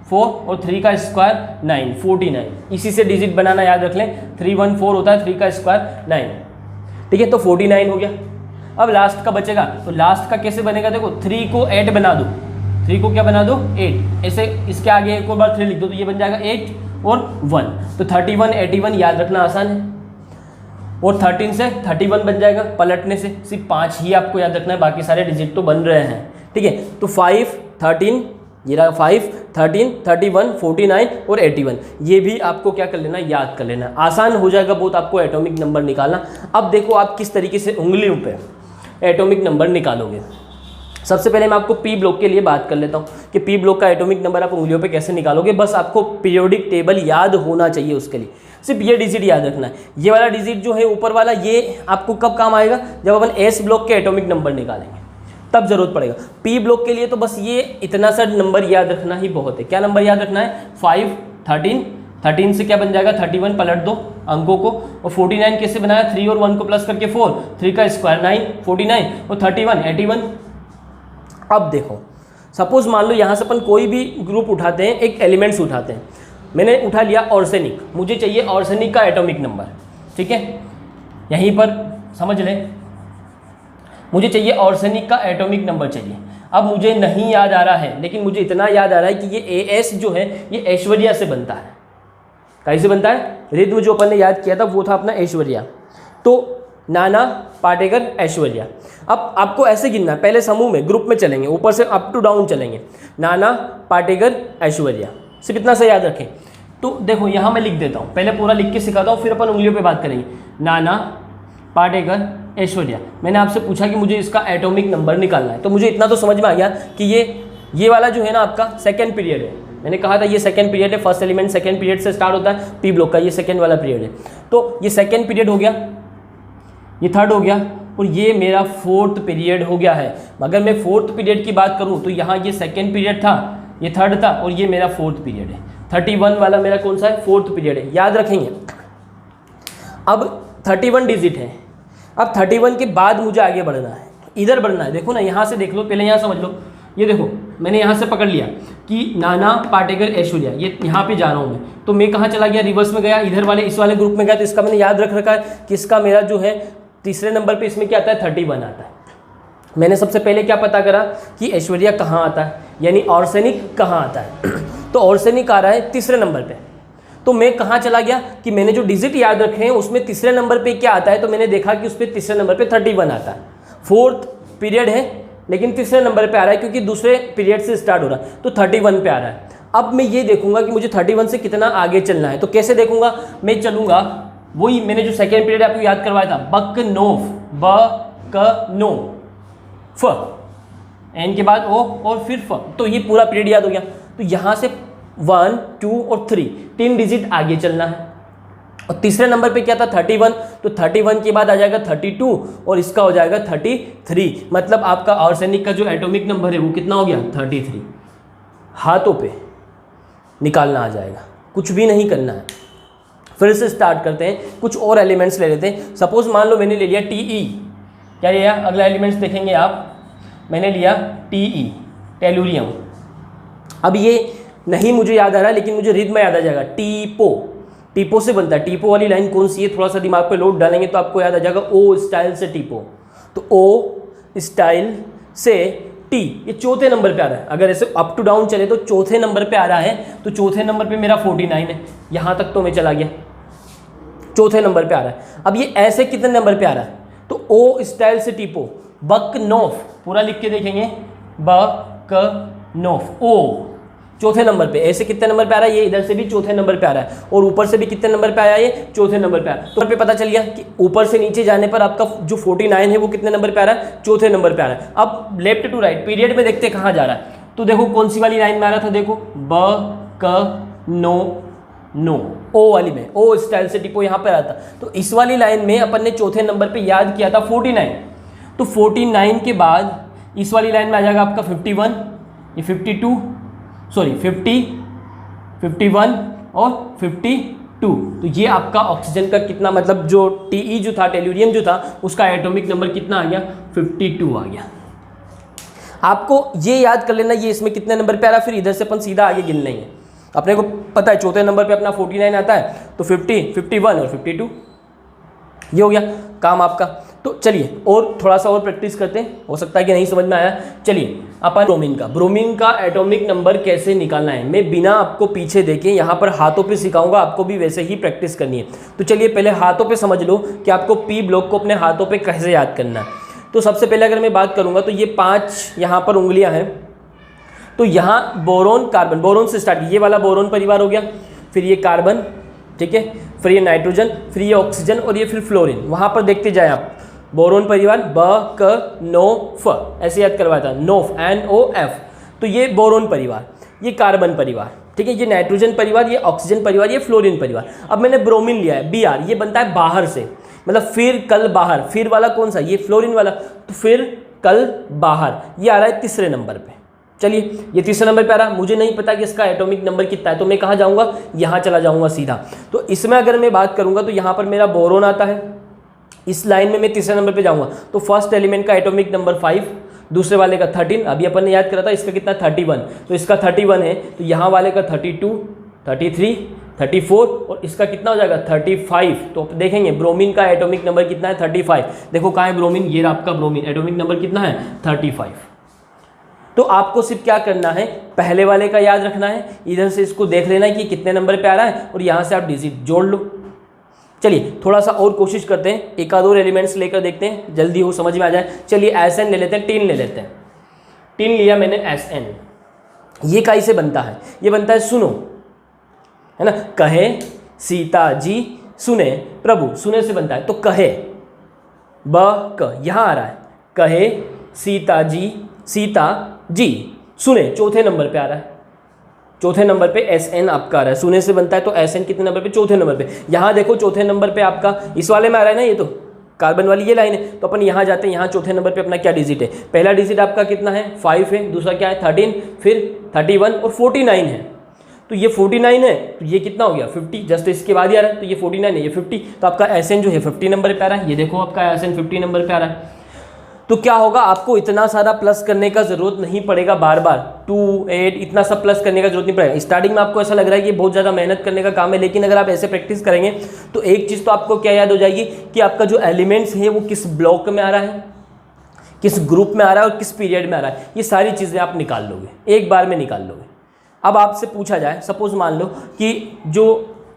4 और 3 का स्क्वायर 9, 49। इसी से डिजिट बनाना याद रख लें। 3 1 4 होता है, 3 का स्क्वायर 9। ठीक है, तो 49 हो गया। अब लास्ट का बचेगा, तो लास्ट का कैसे बनेगा, देखो 3 को 8 बना दो। 3 को क्या बना दो, 8। ऐसे इसके आगे एक और बार 3 लिख दो, तो ये बन जाएगा 8 और 1। तो 31 81 याद रखना आसान है। और 13 से 31 बन जाएगा पलटने से। सिर्फ 5 ही आपको याद रखना है, बाकी सारे डिजिट तो बन रहे हैं। ठीक है, तो 5 13, ये रहा 5 13 31 49 और 81। ये भी आपको क्या कर लेना, याद कर लेना। आसान हो जाएगा बहुत आपको एटॉमिक नंबर निकालना। अब देखो आप किस तरीके से उंगलियों पे एटॉमिक नंबर निकालोगे। सबसे पहले मैं आपको पी ब्लॉक के लिए बात कर लेता हूँ कि पी ब्लॉक का एटॉमिक नंबर आप उंगलियों पे कैसे निकालोगे। बस आपको पीरियोडिक टेबल याद होना चाहिए। उसके लिए सिर्फ ये डिजिट याद रखना है। ये वाला डिजिट जो है ऊपर वाला, ये आपको कब काम आएगा, जब अपन एस ब्लॉक के एटॉमिक नंबर निकालेंगे तब जरूरत पड़ेगा। पी ब्लॉक के लिए तो बस ये इतना सा नंबर याद रखना ही बहुत है। क्या नंबर याद रखना है, 5 13, 13 से क्या बन जाएगा 31, पलट दो अंकों को। और 49 कैसे बनाया, 3 और 1 को प्लस करके 4, 3 का स्क्वायर 9, 49 और 31 81। अब देखो, सपोज मान लो यहाँ से अपन कोई भी ग्रुप उठाते हैं, एक एलिमेंट्स उठाते हैं। मैंने उठा लिया ऑर्सेनिक, मुझे चाहिए ऑर्सेनिक का एटॉमिक नंबर। ठीक है, यहीं पर समझ लें, मुझे चाहिए ऑर्सेनिक का एटॉमिक नंबर चाहिए। अब मुझे नहीं याद आ रहा है, लेकिन मुझे इतना याद आ रहा है कि ये AS जो है ये ऐश्वर्या से बनता है। कैसे बनता है, रिद्म जो अपन ने याद किया था वो था अपना ऐश्वर्या। तो नाना पाटेकर ऐश्वर्या। अब आपको ऐसे गिनना है, पहले समूह में ग्रुप में चलेंगे, ऊपर से अप टू डाउन चलेंगे। नाना पाटेकर ऐश्वर्या, सिर्फ इतना सा याद रखें। तो देखो यहाँ मैं लिख देता हूँ, पहले पूरा लिख के सिखाता हूँ, फिर अपन उंगलियों पे बात करेंगे। नाना पाटेकर ऐश्वर्या। मैंने आपसे पूछा कि मुझे इसका एटॉमिक नंबर निकालना है, तो मुझे इतना तो समझ में आ गया कि ये वाला जो है ना आपका सेकेंड पीरियड है। मैंने कहा था ये सेकेंड पीरियड है, फर्स्ट एलिमेंट सेकेंड पीरियड से स्टार्ट होता है पी ब्लॉक का, ये सेकेंड वाला पीरियड है। तो ये सेकेंड पीरियड हो गया, ये थर्ड हो गया और ये मेरा फोर्थ पीरियड हो गया है। अगर मैं फोर्थ पीरियड की बात करूँ तो यहाँ ये सेकेंड पीरियड था, ये थर्ड था और ये मेरा फोर्थ पीरियड है। 31 वाला मेरा कौन सा है, फोर्थ पीरियड है, याद रखेंगे। अब 31 डिजिट है। अब 31 के बाद मुझे आगे बढ़ना है, इधर बढ़ना है। देखो ना, यहाँ से देख लो, पहले यहाँ समझ लो। ये देखो मैंने यहाँ से पकड़ लिया कि नाना पाटेकर ऐश्वर्या, ये यहाँ पे जा रहा हूँ मैं, तो मैं कहाँ चला गया, रिवर्स में गया, इधर वाले इस वाले ग्रुप में गया। तो इसका मैंने याद रख रखा है कि इसका मेरा जो है तीसरे नंबर पे इसमें क्या आता है, 31 आता है। मैंने सबसे पहले क्या पता करा कि ऐश्वर्या कहाँ आता है, यानी ऑर्सेनिक कहाँ आता है। तो ऑर्सेनिक आ रहा है तीसरे नंबर पे। तो मैं कहाँ चला गया कि मैंने जो डिजिट याद रखे हैं उसमें तीसरे नंबर पे क्या आता है, तो मैंने देखा कि उस पर तीसरे नंबर पे 31 आता है। फोर्थ पीरियड है लेकिन तीसरे नंबर पे आ रहा है क्योंकि दूसरे पीरियड से स्टार्ट हो रहा है, तो 31 पे आ रहा है। अब मैं ये देखूंगा कि मुझे 31 से कितना आगे चलना है। तो कैसे देखूंगा, मैं चलूंगा वही मैंने जो सेकेंड पीरियड आपको याद करवाया था, बक नोफ, ब क नो फ, एन के बाद ओ और फिर फ। तो ये पूरा पीरियड याद हो गया। तो यहाँ से 1 2 और 3 तीन डिजिट आगे चलना है। और तीसरे नंबर पे क्या था, 31। तो 31 के बाद आ जाएगा 32 और इसका हो जाएगा 33। मतलब आपका ऑर्सेनिक का जो एटॉमिक नंबर है वो कितना हो गया, 33। हाथों पे निकालना आ जाएगा, कुछ भी नहीं करना है। फिर से स्टार्ट करते हैं, कुछ और एलिमेंट्स ले लेते हैं। सपोज मान लो मैंने ले लिया Te, क्या लिया, अगला एलिमेंट्स देखेंगे आप, मैंने लिया Te, टेलुरियम। अब ये नहीं मुझे याद आ रहा है लेकिन मुझे रिद्म याद आ जाएगा, टीपो। टीपो से बनता है। टीपो वाली लाइन कौन सी है, थोड़ा सा दिमाग पे लोड डालेंगे तो आपको याद आ जाएगा, ओ स्टाइल से टीपो। तो ओ स्टाइल से टी, ये चौथे नंबर पे आ रहा है। अगर ऐसे अप टू डाउन चले तो चौथे नंबर पे आ रहा है। तो चौथे नंबर पे मेरा 49 है, यहाँ तक तो मैं चला गया, चौथे नंबर पे आ रहा है। अब ये ऐसे कितने नंबर पे आ रहा है, तो तो ओ स्टाइल से टिपो, बकनोफ पूरा लिख के देखेंगे, बकनोफ, ओ चौथे नंबर पे। ऐसे कितने नंबर पे आ रहा है, ये इधर से भी चौथे नंबर पे आ रहा है, और ऊपर से भी कितने नंबर पे आया, ये चौथे नंबर पे आया। तो पे पता चल गया कि ऊपर से नीचे जाने पर आपका जो 49 है वो कितने नंबर पे आ रहा है, चौथे नंबर पे आ रहा है। अब लेफ्ट टू राइट पीरियड में देखते कहाँ जा रहा है, तो देखो कौन सी वाली लाइन में आ रहा था, देखो ब क नो नो, ओ वाली में, ओ स्टाइल से टिपो यहाँ पे आ रहा था। तो इस वाली लाइन में अपन ने चौथे नंबर पे याद किया था 49, तो 49 के बाद इस वाली लाइन में आ जाएगा आपका 51, ये 52, सॉरी 50, 51 और 52। तो ये आपका ऑक्सीजन का कितना, मतलब जो टी जो था, टेल्यूरियम जो था, उसका एटॉमिक नंबर कितना आ गया, 52 आ गया। आपको ये याद कर लेना ये इसमें कितने नंबर पे आ रहा है, फिर इधर से अपन सीधा आगे गिन लेंगे। अपने को पता है चौथे नंबर पे अपना 49 आता है, तो 50, 51 और 52, ये हो गया काम आपका। तो चलिए और थोड़ा सा और प्रैक्टिस करते हैं, हो सकता है कि नहीं समझ में आया। चलिए अपन ब्रोमीन का एटॉमिक नंबर कैसे निकालना है, मैं बिना आपको पीछे देखे यहाँ पर हाथों पे सिखाऊंगा, आपको भी वैसे ही प्रैक्टिस करनी है। तो चलिए पहले हाथों पे समझ लो कि आपको पी ब्लॉक को अपने हाथों पे कैसे याद करना है। तो सबसे पहले अगर मैं बात करूँगा तो ये 5 यहाँ पर उंगलियाँ हैं, तो यहाँ बोरोन कार्बन, बोरोन से स्टार्ट, ये वाला बोरोन परिवार हो गया, फिर ये कार्बन, ठीक है, फिर ये नाइट्रोजन, फिर ये ऑक्सीजन और ये फिर फ्लोरीन। वहाँ पर देखते जाए आप, बोरोन परिवार ब क नो फ, ऐसे याद करवाया था, नोफ NOF। तो ये बोरोन परिवार, ये कार्बन परिवार, ठीक है, ये नाइट्रोजन परिवार, ये ऑक्सीजन परिवार, ये फ्लोरीन परिवार। अब मैंने ब्रोमीन लिया है Br, ये बनता है बाहर से, मतलब फिर कल बाहर, फिर वाला कौन सा, ये फ्लोरीन वाला, तो फिर कल बाहर, ये आ रहा है तीसरे नंबर पे। चलिए ये तीसरे नंबर पे आ रहा है, मुझे नहीं पता कि इसका एटॉमिक नंबर कितना है, तो मैं कहाँ जाऊँगा, यहाँ चला जाऊँगा सीधा। तो इसमें अगर मैं बात करूँगा तो यहाँ पर मेरा बोरोन आता है, इस लाइन में मैं तीसरे नंबर पे जाऊँगा, तो फर्स्ट एलिमेंट का एटॉमिक नंबर 5, दूसरे वाले का 13, अभी अपन ने याद करा था, इसका कितना 31, तो इसका 31 है, तो यहाँ वाले का 32, 33, 34 और इसका कितना हो जाएगा 35। तो देखेंगे ब्रोमीन का एटॉमिक नंबर कितना है, 35। देखो कहाँ है ब्रोमीन, ये आपका ब्रोमीन, एटॉमिक नंबर कितना है 35। तो आपको सिर्फ क्या करना है, पहले वाले का याद रखना है, इधर से इसको देख लेना है कि कितने नंबर पे आ रहा है, और यहाँ से आप डिजिट जोड़ लो। चलिए थोड़ा सा और कोशिश करते हैं, एक आध और एलिमेंट्स लेकर देखते हैं, जल्दी हो समझ में आ जाए। चलिए SN ले लेते हैं, टिन ले लेते हैं। टिन लिया मैंने SN, ये काई से बनता है, ये बनता है सुनो, है ना, कहे सीता जी सुने प्रभु, सुने से बनता है, तो कहे ब क यहाँ आ रहा है, कहे सीता जी सुने, चौथे नंबर पे आ रहा है, चौथे नंबर पे SN आपका आ रहा है, सुने से बनता है, तो SN कितने नंबर पे, चौथे नंबर पे। यहाँ देखो चौथे नंबर पे आपका इस वाले में आ रहा है ना, ये तो कार्बन वाली ये लाइन है, तो अपन यहाँ जाते हैं, यहाँ चौथे नंबर पे अपना क्या डिजिट है, पहला डिजिट आपका कितना है 5 है, दूसरा क्या है 13, फिर 31 और 49 है। तो ये 49 है, तो ये कितना हो गया 50, जस्ट इसके बाद ही आ रहा है, तो ये 49 है, ये 50, तो आपका SN जो है 50 नंबर पे आ रहा है। ये देखो आपका SN 50 नंबर पे आ रहा है। तो क्या होगा, आपको इतना सारा प्लस करने का जरूरत नहीं पड़ेगा, बार बार 2, 8 इतना सब प्लस करने का जरूरत नहीं पड़ेगा। स्टार्टिंग में आपको ऐसा लग रहा है कि बहुत ज़्यादा मेहनत करने का काम है, लेकिन अगर आप ऐसे प्रैक्टिस करेंगे तो एक चीज़ तो आपको क्या याद हो जाएगी कि आपका जो एलिमेंट्स है वो किस ब्लॉक में आ रहा है, किस ग्रुप में आ रहा है और किस पीरियड में आ रहा है, ये सारी चीज़ें आप निकाल लोगे, एक बार में निकाल लोगे। अब आपसे पूछा जाए, सपोज मान लो कि जो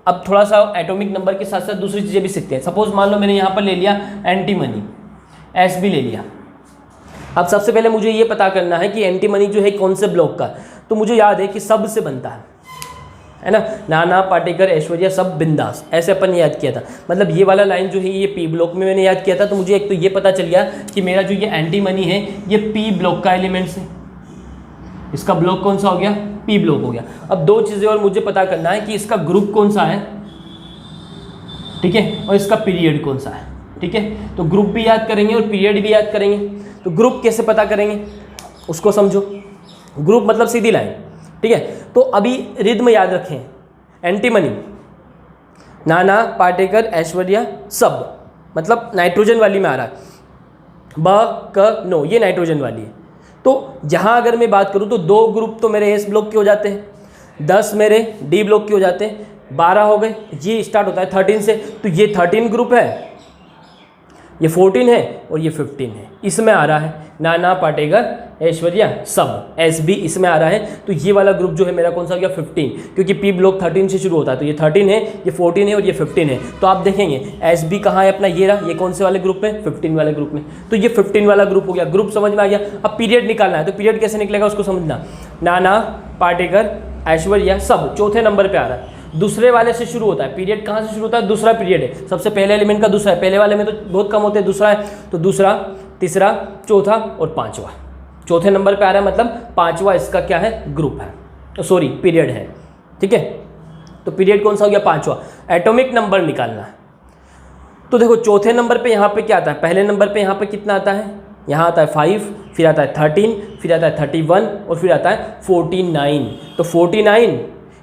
अब थोड़ा सा एटॉमिक नंबर के साथ साथ दूसरी चीज़ें भी सीखते हैं। सपोज मान लो मैंने यहाँ पर ले लिया एंटीमनी, S भी ले लिया। अब सबसे पहले मुझे ये पता करना है कि एंटीमनी जो है कौन से ब्लॉक का, तो मुझे याद है कि सब से बनता है ना, नाना पाटेकर ऐश्वर्या सब बिंदास, ऐसे अपन ने याद किया था। मतलब ये वाला लाइन जो है ये P ब्लॉक में मैंने याद किया था, तो मुझे एक तो ये पता चल गया कि मेरा जो ये एंटीमनी है ये P ब्लॉक का एलिमेंट्स है, इसका ब्लॉक कौन सा हो गया, P ब्लॉक हो गया। अब दो चीज़ें और मुझे पता करना है कि इसका ग्रुप कौन सा है, ठीक है, और इसका पीरियड कौन सा है, ठीक है। तो ग्रुप भी याद करेंगे और पीरियड भी याद करेंगे। तो ग्रुप कैसे पता करेंगे उसको समझो, ग्रुप मतलब सीधी लाइन, ठीक है। तो अभी रिद्म याद रखें, एंटीमनी नाना पाटेकर ऐश्वर्या सब, मतलब नाइट्रोजन वाली में आ रहा है, ब क नो ये नाइट्रोजन वाली है। तो यहाँ अगर मैं बात करूँ तो 2 ग्रुप तो मेरे S ब्लॉक के हो जाते हैं, 10 मेरे D ब्लॉक के हो जाते हैं, 12 हो गए, ये स्टार्ट होता है 13 से, तो ये 13 ग्रुप है, ये 14 है और ये 15 है, इसमें आ रहा है नाना पाटेकर ऐश्वर्या सब, एस बी इसमें आ रहा है। तो ये वाला ग्रुप जो है मेरा कौन सा हो गया 15, क्योंकि पी ब्लॉक 13 से शुरू होता है, तो ये 13 है, ये 14 है और ये 15 है। तो आप देखेंगे एस बी कहाँ है अपना, ये रहा, ये कौन से वाले ग्रुप में, 15 वाले ग्रुप में। तो ये 15 वाला ग्रुप हो गया, ग्रुप समझ में आ गया। अब पीरियड निकालना है, तो पीरियड कैसे निकलेगा उसको समझना, नाना पाटेकर ऐश्वर्या सब चौथे नंबर पर आ रहा है, दूसरे वाले से शुरू होता है। पीरियड कहाँ से शुरू होता है, दूसरा पीरियड है, सबसे पहले एलिमेंट का दूसरा है, पहले वाले में तो बहुत कम होते हैं, दूसरा है, तो दूसरा, तीसरा, चौथा और पांचवा, चौथे नंबर पे आ रहा है, मतलब पांचवा इसका क्या है, ग्रुप है, सॉरी पीरियड है, ठीक है। तो पीरियड कौन सा हो गया, पांचवा। एटॉमिक नंबर निकालना है, तो देखो चौथे नंबर पे यहाँ पे क्या आता है, पहले नंबर पे यहाँ पे कितना आता है, यहाँ आता है 5, फिर आता है 13, फिर आता है 31 और फिर आता है 49। तो 49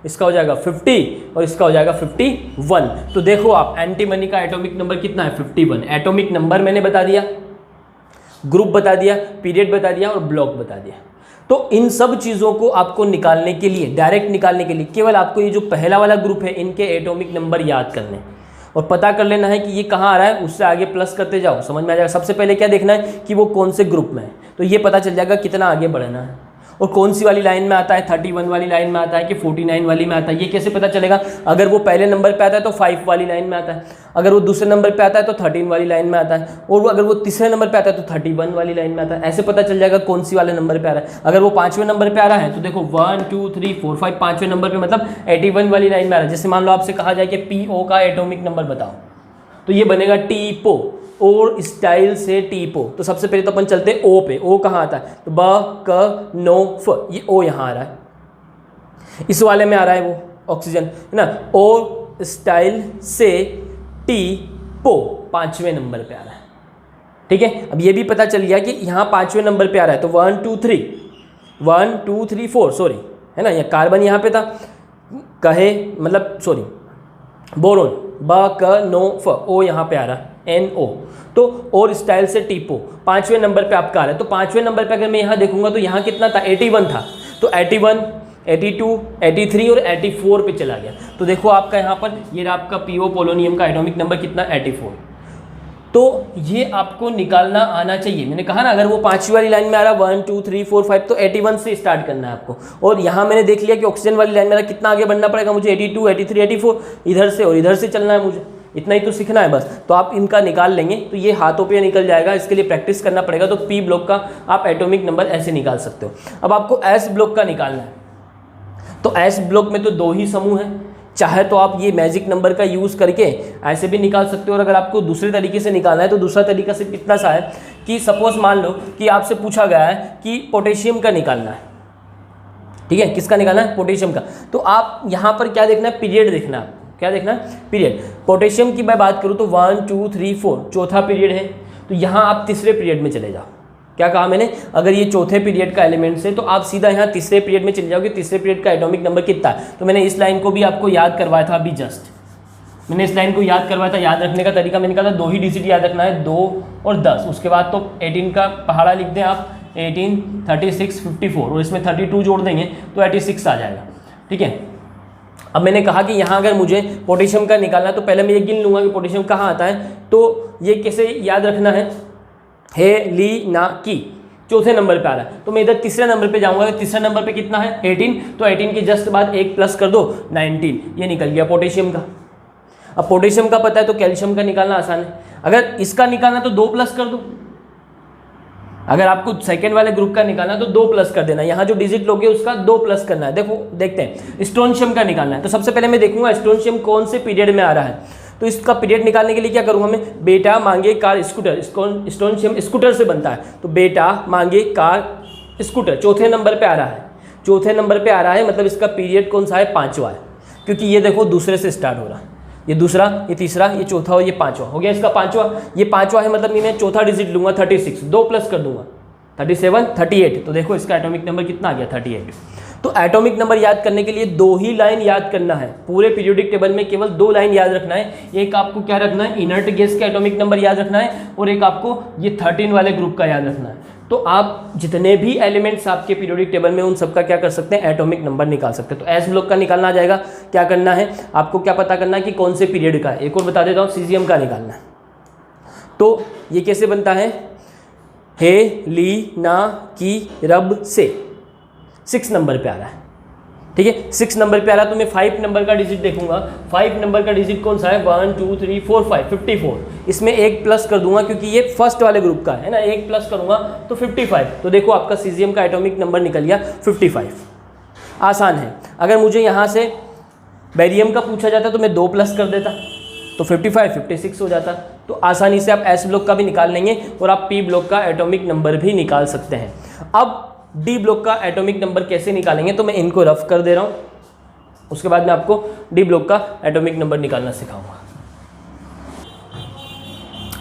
इसका हो जाएगा 50 और इसका हो जाएगा 51। तो देखो आप एंटीमनी का एटॉमिक नंबर कितना है, 51। एटॉमिक नंबर मैंने बता दिया, ग्रुप बता दिया, पीरियड बता दिया और ब्लॉक बता दिया। तो इन सब चीज़ों को आपको निकालने के लिए, डायरेक्ट निकालने के लिए, केवल आपको ये जो पहला वाला ग्रुप है इनके एटॉमिक नंबर याद करने और पता कर लेना है कि ये कहाँ आ रहा है, उससे आगे प्लस करते जाओ, समझ में आ जाएगा। सबसे पहले क्या देखना है कि वो कौन से ग्रुप में है, तो ये पता चल जाएगा कितना आगे बढ़ना है और कौन सी वाली लाइन में आता है, 31 वाली लाइन में आता है कि 49 वाली में आता है। ये कैसे पता चलेगा, अगर वो पहले नंबर पे आता है तो 5 वाली लाइन में आता है, अगर वो दूसरे नंबर पे आता है तो 13 वाली लाइन में आता है, और अगर वो तीसरे नंबर पे आता है तो 31 वाली लाइन में आता है। ऐसे पता चल जाएगा कौन सी वाले नंबर पे आ रहा है। अगर वो 5वें नंबर पे आ रहा है तो देखो 1 2 3 4 5, 5वें नंबर पे मतलब 81 वाली लाइन में आ रहा है। जैसे मान लो आपसे कहा जाए कि PO का एटॉमिक नंबर बताओ, तो ये बनेगा TPO, और स्टाइल से टीपो। तो सबसे पहले तो अपन चलते हैं ओ पे। ओ कहाँ आता है, तो ब क नो फ, ये ओ यहाँ आ रहा है, इस वाले में आ रहा है वो ऑक्सीजन, है ना। ओ स्टाइल से टीपो 5वें नंबर पे आ रहा है, ठीक है। अब ये भी पता चल गया कि यहाँ 5वें नंबर पे आ रहा है, तो 1 2 3 4 सॉरी, है ना। ये कार्बन यहाँ पे था, कहे मतलब सॉरी बोरोन, ब क नो फ, ओ यहाँ पे आ रहा है NO। तो और स्टाइल से टीपो 5वें नंबर पे आपका आ रहा है। तो 5वें नंबर पे अगर मैं यहाँ देखूंगा तो यहाँ कितना था, 81 था, तो 81, 82, 83 और 84 पे चला गया। तो देखो आपका यहाँ पर ये आपका PO पोलोनियम का एटॉमिक नंबर कितना, 84। तो ये आपको निकालना आना चाहिए। मैंने कहा ना अगर वो 5वीं वाली लाइन में आ रहा है 1 2 3 4 5, तो 81 से स्टार्ट करना है आपको। और यहाँ मैंने देख लिया कि ऑक्सीजन वाली लाइन में कितना आगे बढ़ना पड़ेगा मुझे, 82, 83, 84, इधर से और इधर से चलना है मुझे, इतना ही तो सीखना है बस। तो आप इनका निकाल लेंगे तो ये हाथों पे निकल जाएगा, इसके लिए प्रैक्टिस करना पड़ेगा। तो पी ब्लॉक का आप एटॉमिक नंबर ऐसे निकाल सकते हो। अब आपको एस ब्लॉक का निकालना है, तो एस ब्लॉक में तो 2 ही समूह हैं, चाहे तो आप ये मैजिक नंबर का यूज़ करके ऐसे भी निकाल सकते हो, और अगर आपको दूसरे तरीके से निकालना है तो दूसरा तरीका सिर्फ इतना सा है कि सपोज मान लो कि आपसे पूछा गया है कि पोटेशियम का निकालना है, ठीक है, किसका निकालना है, पोटेशियम का। तो आप यहाँ पर क्या देखना है, पीरियड देखना है, क्या देखना है, पीरियड। पोटेशियम की मैं बात करूँ तो 1 2 3 4 चौथा पीरियड है, तो यहाँ आप तीसरे पीरियड में चले जाओ। क्या कहा मैंने, अगर ये चौथे पीरियड का एलिमेंट्स है तो आप सीधा यहाँ तीसरे पीरियड में चले जाओगे। तीसरे पीरियड का एटॉमिक नंबर कितना है, तो मैंने इस लाइन को भी आपको याद करवाया था अभी जस्ट, मैंने इस लाइन को याद करवाया था। याद रखने का तरीका मैंने कहा था 2 ही डिजिट याद रखना है, 2 और 10, उसके बाद तो 18 का पहाड़ा लिख दें आप, 18 36 54 और इसमें 32 जोड़ देंगे तो 86 आ जाएगा, ठीक है। अब मैंने कहा कि यहाँ अगर मुझे पोटेशियम का निकालना है तो पहले मैं ये गिन लूँगा कि पोटेशियम कहाँ आता है। तो ये कैसे याद रखना है, हेलिना की चौथे नंबर पे आ रहा है, तो मैं इधर तीसरे नंबर पे जाऊँगा। तीसरे नंबर पे कितना है, 18, तो 18 के जस्ट बाद 1 प्लस कर दो, 19, ये निकल गया पोटेशियम का। अब पोटेशियम का पता है तो कैल्शियम का निकालना आसान है। अगर इसका निकालना तो 2 प्लस कर दो, अगर आपको सेकेंड वाले ग्रुप का निकालना है तो 2 प्लस कर देना, यहाँ जो डिजिट लोगे उसका 2 प्लस करना है। देखो देखते हैं स्ट्रोंशियम का निकालना है, तो सबसे पहले मैं देखूंगा स्ट्रोंशियम कौन से पीरियड में आ रहा है। तो इसका पीरियड निकालने के लिए क्या करूँगा मैं, बेटा मांगे कार स्कूटर, स्ट्रोंशियम स्कूटर से बनता है, तो बेटा मांगे कार स्कूटर चौथे नंबर पर आ रहा है। चौथे नंबर पर आ रहा है मतलब इसका पीरियड कौन सा है, 5वां है, क्योंकि ये देखो दूसरे से स्टार्ट हो रहा है, ये दूसरा, ये तीसरा, ये चौथा और ये 5वां हो गया इसका 5वां। ये 5वां है मतलब मैं चौथा डिजिट लूँगा 36, 2 प्लस कर दूंगा 37, 38, तो देखो इसका एटॉमिक नंबर कितना आ गया, 38। तो एटॉमिक नंबर याद करने के लिए 2 ही लाइन याद करना है, पूरे पीरियोडिक टेबल में केवल 2 लाइन याद रखना है। एक आपको क्या रखना है, इनर्ट गैस का एटॉमिक नंबर याद रखना है, और एक आपको ये 13 वाले ग्रुप का याद रखना है। तो आप जितने भी एलिमेंट्स आपके पीरियोडिक टेबल में उन सबका क्या कर सकते हैं, एटॉमिक नंबर निकाल सकते हैं। तो एस ब्लॉक का निकालना आ जाएगा। क्या करना है आपको, क्या पता करना है कि कौन से पीरियड का है। एक और बता देता हूँ, सीजियम का निकालना है। तो ये कैसे बनता है, हे ली ना की रब से 6 नंबर पे आ रहा है, ठीक है। 6 नंबर पे आ रहा है तो मैं 5 नंबर का डिजिट देखूंगा। 5 नंबर का डिजिट कौन सा है, 1 2 3 4 5, 54। इसमें एक प्लस कर दूंगा क्योंकि ये फर्स्ट वाले ग्रुप का है ना, एक प्लस करूंगा तो 55। तो देखो आपका सीजियम का एटॉमिक नंबर निकल गया 55। आसान है। अगर मुझे यहाँ से बेरियम का पूछा जाता तो मैं 2 प्लस कर देता तो 55 56 हो जाता। तो आसानी से आप एस ब्लॉक का भी निकाल लेंगे और आप पी ब्लॉक का एटॉमिक नंबर भी निकाल सकते हैं। अब डी ब्लॉक का एटॉमिक नंबर कैसे निकालेंगे, तो मैं इनको रफ कर दे रहा हूँ, उसके बाद मैं आपको डी ब्लॉक का एटॉमिक नंबर निकालना सिखाऊंगा।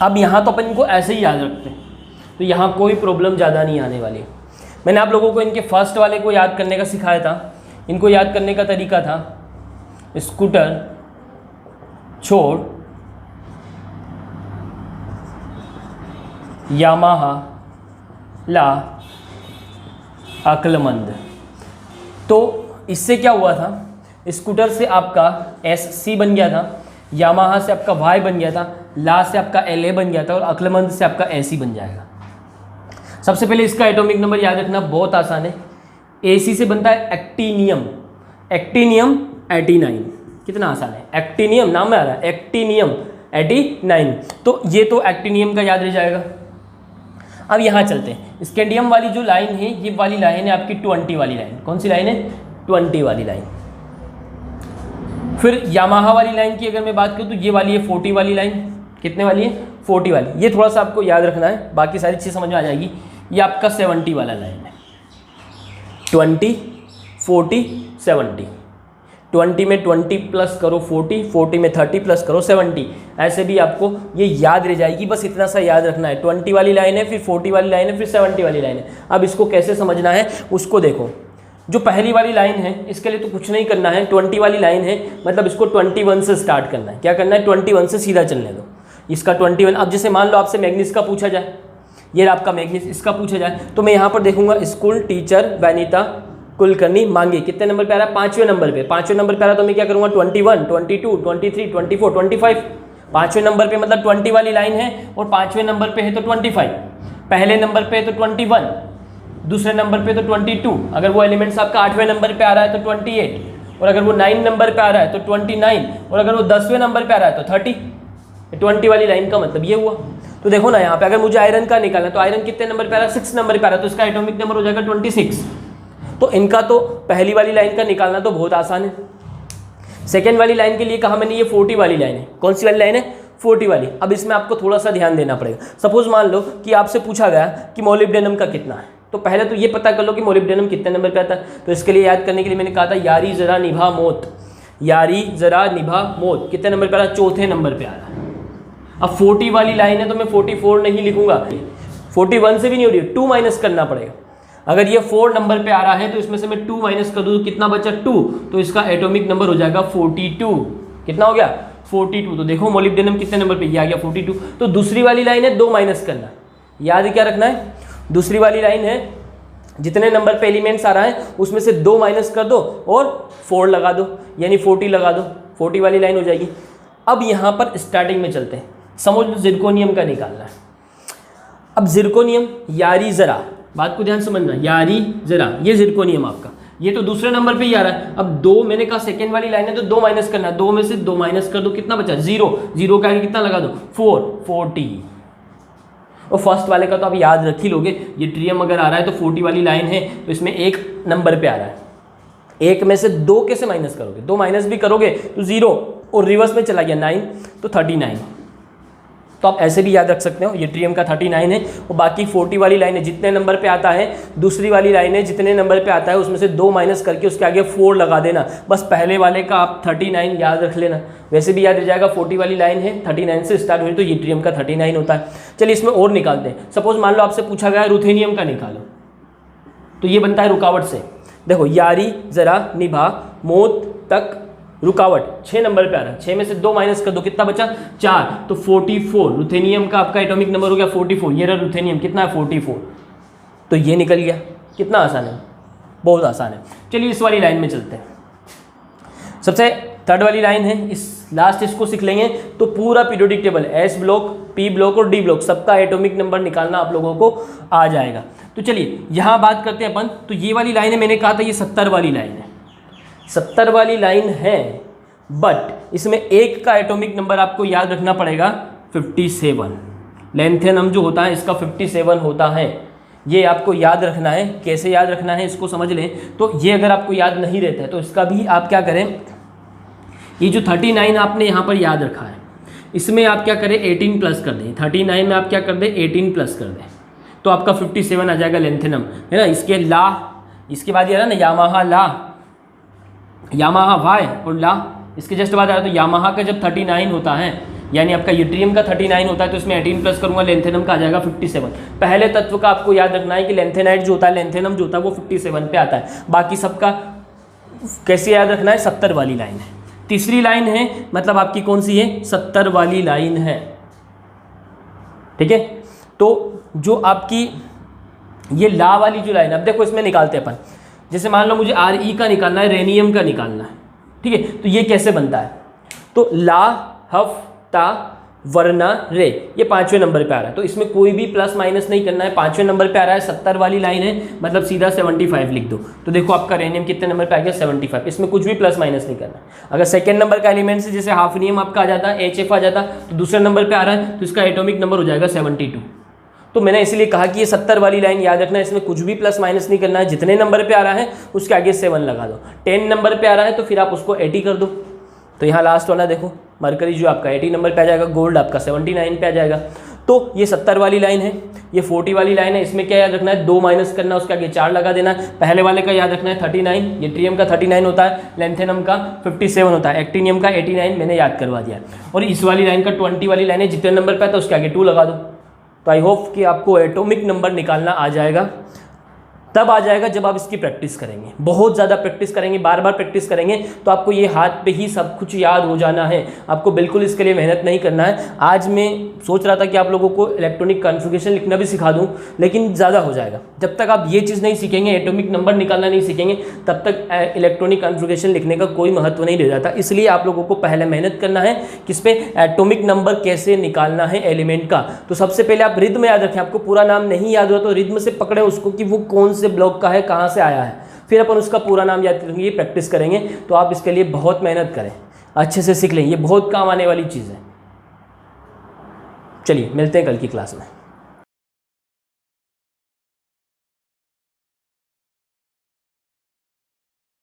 अब यहाँ तो अपन इनको ऐसे ही याद रखते हैं, तो यहाँ कोई प्रॉब्लम ज़्यादा नहीं आने वाली। मैंने आप लोगों को इनके फर्स्ट वाले को याद करने का सिखाया था। इनको याद करने का तरीका था स्कूटर, छोड़, यामाहा, ला, अक्लमंद। तो इससे क्या हुआ था, स्कूटर से आपका SC बन गया था, यामाहा से आपका Y बन गया था, ला से आपका LA बन गया था और अक्लमंद से आपका AC बन जाएगा। सबसे पहले इसका एटॉमिक नंबर याद रखना बहुत आसान है। AC से बनता है एक्टीनियम, एक्टीनियम 89। कितना आसान है, एक्टीनियम नाम में आ रहा है, एक्टीनियम 89। तो ये तो एक्टीनियम का याद रह जाएगा। अब यहाँ चलते हैं, स्कैंडियम वाली जो लाइन है, ये वाली लाइन है आपकी 20 वाली लाइन। कौन सी लाइन है, 20 वाली लाइन। फिर यामाहा वाली लाइन की अगर मैं बात करूँ तो ये वाली है 40 वाली लाइन। कितने वाली है, 40 वाली। ये थोड़ा सा आपको याद रखना है, बाकी सारी चीज़ समझ में आ जाएगी। ये आपका 70 वाला लाइन है, 20 40 70। 20 में 20 प्लस करो 40, 40 में 30 प्लस करो 70। ऐसे भी आपको ये याद रह जाएगी, बस इतना सा याद रखना है। 20 वाली लाइन है, फिर 40 वाली लाइन है, फिर 70 वाली लाइन है। अब इसको कैसे समझना है उसको देखो। जो पहली वाली लाइन है इसके लिए तो कुछ नहीं करना है, 20 वाली लाइन है मतलब इसको 21 से स्टार्ट करना है। क्या करना है, 21 से सीधा चलने दो इसका 21। अब जैसे मान लो आपसे मैग्नीस का पूछा जाए, ये आपका मैग्नीस, इसका पूछा जाए तो मैं यहाँ पर देखूंगा स्कूल टीचर वैनिता कुलकर्णी मांगे। कितने नंबर पे आ रहा है, 5वें नंबर पे। 5वें नंबर पे आ रहा है तो मैं क्या करूँगा, 21 22 23 24 25। 5वें नंबर पे मतलब 20 वाली लाइन है और 5वें नंबर पे है तो 25। पहले नंबर पे है तो 21, दूसरे नंबर पे तो 22। अगर वो एलिमेंट्स आपका 8वें नंबर पे आ रहा है तो 28, और अगर वो 9 नंबर पे आ रहा है तो 29, और अगर वो 10वें नंबर पे आ रहा है तो 30। 20 वाली लाइन का मतलब ये हुआ। तो देखो ना यहाँ पे अगर मुझे आयरन का निकालना है तो आयरन कितने नंबर पे आ रहा है, 6 नंबर पे आ रहा है, तो इसका एटॉमिक नंबर हो जाएगा 26। तो इनका तो पहली वाली लाइन का निकालना तो बहुत आसान है। सेकेंड वाली लाइन के लिए कहा मैंने ये 40 वाली लाइन है। कौन सी वाली लाइन है, 40 वाली। अब इसमें आपको थोड़ा सा ध्यान देना पड़ेगा। सपोज मान लो कि आपसे पूछा गया कि मोलिब्डेनम का कितना है, तो पहले तो ये पता कर लो कि मोलिब्डेनम कितने नंबर पे आता है। तो इसके लिए याद करने के लिए मैंने कहा था यारी जरा निभा मौत, यारी जरा निभा मौत कितने नंबर पे आ रहा है, 4थे नंबर पे आ रहा है। अब 40 वाली लाइन है तो मैं 44 नहीं लिखूंगा, 41 से भी नहीं हो रही, 2 माइनस करना पड़ेगा। अगर ये 4 नंबर पे आ रहा है तो इसमें से मैं 2 माइनस कर दूँ, कितना बचा 2, तो इसका एटॉमिक नंबर हो जाएगा 42। कितना हो गया, 42। तो देखो मोलिब्डेनम कितने नंबर पे, ये आ गया 42। तो दूसरी वाली लाइन है 2 माइनस करना, याद क्या रखना है, दूसरी वाली लाइन है जितने नंबर पे एलिमेंट्स आ रहा है उसमें से 2 माइनस कर दो और 4 लगा दो, यानी 40 लगा दो, 40 वाली लाइन हो जाएगी। अब यहाँ पर स्टार्टिंग में चलते हैं, समझ लो जिरकोनियम का निकालना है। अब जिरकोनियम, यारी जरा, बात को ध्यान समझना, यारी जरा, ये जिरकोनियम आपका, ये तो दूसरे नंबर पे ही आ रहा है। अब 2 मैंने कहा सेकेंड वाली लाइन है तो 2 माइनस करना है, 2 में से 2 माइनस कर दो, कितना बचा 0, 0 का आगे कितना लगा दो 4, 40। और फर्स्ट वाले का तो आप याद रख ही लोगे, ये ट्रियम अगर आ रहा है तो 40 वाली लाइन है तो इसमें 1 नंबर पे आ रहा है, 1 में से 2 कैसे माइनस करोगे, 2 माइनस भी करोगे तो 0, और रिवर्स में चला गया 9 तो 39। तो आप ऐसे भी याद रख सकते हो, ये ट्रियम का 39 है। और बाकी 40 वाली लाइन है जितने नंबर पे आता है, दूसरी वाली लाइन है जितने नंबर पे आता है उसमें से 2 माइनस करके उसके आगे 4 लगा देना, बस पहले वाले का आप 39 याद रख लेना, वैसे भी याद रह जाएगा। 40 वाली लाइन है 39 से स्टार्ट हुई तो ये ट्रियम का 39 होता है। चलिए इसमें और निकालते हैं। सपोज मान लो आपसे पूछा गया रुथेनियम का निकालो, तो ये बनता है रुकावट से। देखो यारी जरा निभा मौत तक रुकावट 6 नंबर पे आ रहा है, 6 में से 2 माइनस कर दो, कितना बचा 4, तो 44। रुथेनियम का आपका एटॉमिक नंबर हो गया 44, ये रहा रुथेनियम, कितना है 44, तो ये निकल गया। कितना आसान है, बहुत आसान है। चलिए इस वाली लाइन में चलते हैं। सबसे थर्ड वाली लाइन है, इस लास्ट इसको सीख लेंगे तो पूरा periodic table S block, P block और डी ब्लॉक सबका एटॉमिक नंबर निकालना आप लोगों को आ जाएगा। तो चलिए यहाँ बात करते हैं अपन। तो ये वाली लाइन है, मैंने कहा था ये 70 वाली लाइन है, 70 वाली लाइन है, बट इसमें एक का एटॉमिक नंबर आपको याद रखना पड़ेगा 57। लेंथेनम जो होता है इसका 57 होता है, ये आपको याद रखना है। कैसे याद रखना है इसको समझ लें। तो ये अगर आपको याद नहीं रहता है तो इसका भी आप क्या करें, ये जो 39 आपने यहाँ पर याद रखा है इसमें आप क्या करें 18 प्लस कर दें। 39 में आप क्या कर दें 18 प्लस कर दें तो आपका 57 आ जाएगा लेंथेनम, है ना। इसके ला, इसके बाद ये है ना यामाहा ला, यामाहा वाई और ला, इसके जस्ट बाद आ रहा है। तो यामाहा का जब 39 होता है यानी आपका यूट्रियम का 39 होता है तो इसमें 18 प्लस करूंगा, लेंथेनम का आ जाएगा 57। पहले तत्व का आपको याद रखना है कि लेंथेनाइट जो होता है, लेंथेनम जो होता है वो 57 पे आता है। बाकी सबका कैसे याद रखना है, 70 वाली लाइन है। तीसरी लाइन है मतलब आपकी कौन सी है, 70 वाली लाइन है, ठीक है। तो जो आपकी ये ला वाली जो लाइन है, अब देखो इसमें निकालते हैं अपन। जैसे मान लो मुझे Re का निकालना है, रेनियम का निकालना है, ठीक है। तो ये कैसे बनता है, तो ला हफ ता वरना रे, ये 5वें नंबर पे आ रहा है तो इसमें कोई भी प्लस माइनस नहीं करना है। 5वें नंबर पे आ रहा है, 70 वाली लाइन है मतलब सीधा 75 लिख दो। तो देखो आपका रेनियम कितने नंबर पे आ गया 75, इसमें कुछ भी प्लस माइनस नहीं करना है। अगर सेकंड नंबर का एलिमेंट से जैसे हाफनियम आपका आ जाता है, HF आ जाता, तो दूसरे नंबर पर आ रहा है तो इसका एटॉमिक नंबर हो जाएगा 72। तो मैंने इसलिए कहा कि ये 70 वाली लाइन याद रखना है, इसमें कुछ भी प्लस माइनस नहीं करना है। जितने नंबर पे आ रहा है उसके आगे 7 लगा दो। 10 नंबर पे आ रहा है तो फिर आप उसको 80 कर दो। तो यहाँ लास्ट वाला देखो, मरकरी जो आपका 80 नंबर पे आ जाएगा, गोल्ड आपका 79 पे आ जाएगा। तो ये 70 वाली लाइन है, ये 40 वाली लाइन है। इसमें क्या याद रखना है, 2 माइनस करना है, उसके आगे 4 लगा देना है। पहले वाले का याद रखना है 39, ये ट्रियम का 39 होता है, लेंथेनम का 57 होता है, एक्टिनियम का 89 मैंने याद करवा दिया। और इस वाली लाइन का 20 वाली लाइन है, जितने नंबर पे आता है उसके आगे 2 लगा दो। तो आई होप कि आपको एटॉमिक नंबर निकालना आ जाएगा। तब आ जाएगा जब आप इसकी प्रैक्टिस करेंगे, बहुत ज़्यादा प्रैक्टिस करेंगे, बार बार प्रैक्टिस करेंगे तो आपको ये हाथ पे ही सब कुछ याद हो जाना है। आपको बिल्कुल इसके लिए मेहनत नहीं करना है। आज मैं सोच रहा था कि आप लोगों को इलेक्ट्रॉनिक कॉन्फ़िगरेशन लिखना भी सिखा दूं, लेकिन ज़्यादा हो जाएगा। जब तक आप ये चीज़ नहीं सीखेंगे, एटॉमिक नंबर निकालना नहीं सीखेंगे, तब तक इलेक्ट्रॉनिक कॉन्फ़िगरेशन लिखने का कोई महत्व नहीं रह जाता। इसलिए आप लोगों को पहले मेहनत करना है किस पे, एटॉमिक नंबर कैसे निकालना है एलिमेंट का। तो सबसे पहले आप रिद्म याद रखें। आपको पूरा नाम नहीं याद हुआ तो रिद्म से पकड़े उसको कि वो कौन से ब्लॉक का है, कहां से आया है, फिर अपन उसका पूरा नाम याद करेंगे, प्रैक्टिस करेंगे। तो आप इसके लिए बहुत मेहनत करें, अच्छे से सीख लें, ये बहुत काम आने वाली चीज़ है। चलिए मिलते हैं कल की क्लास में।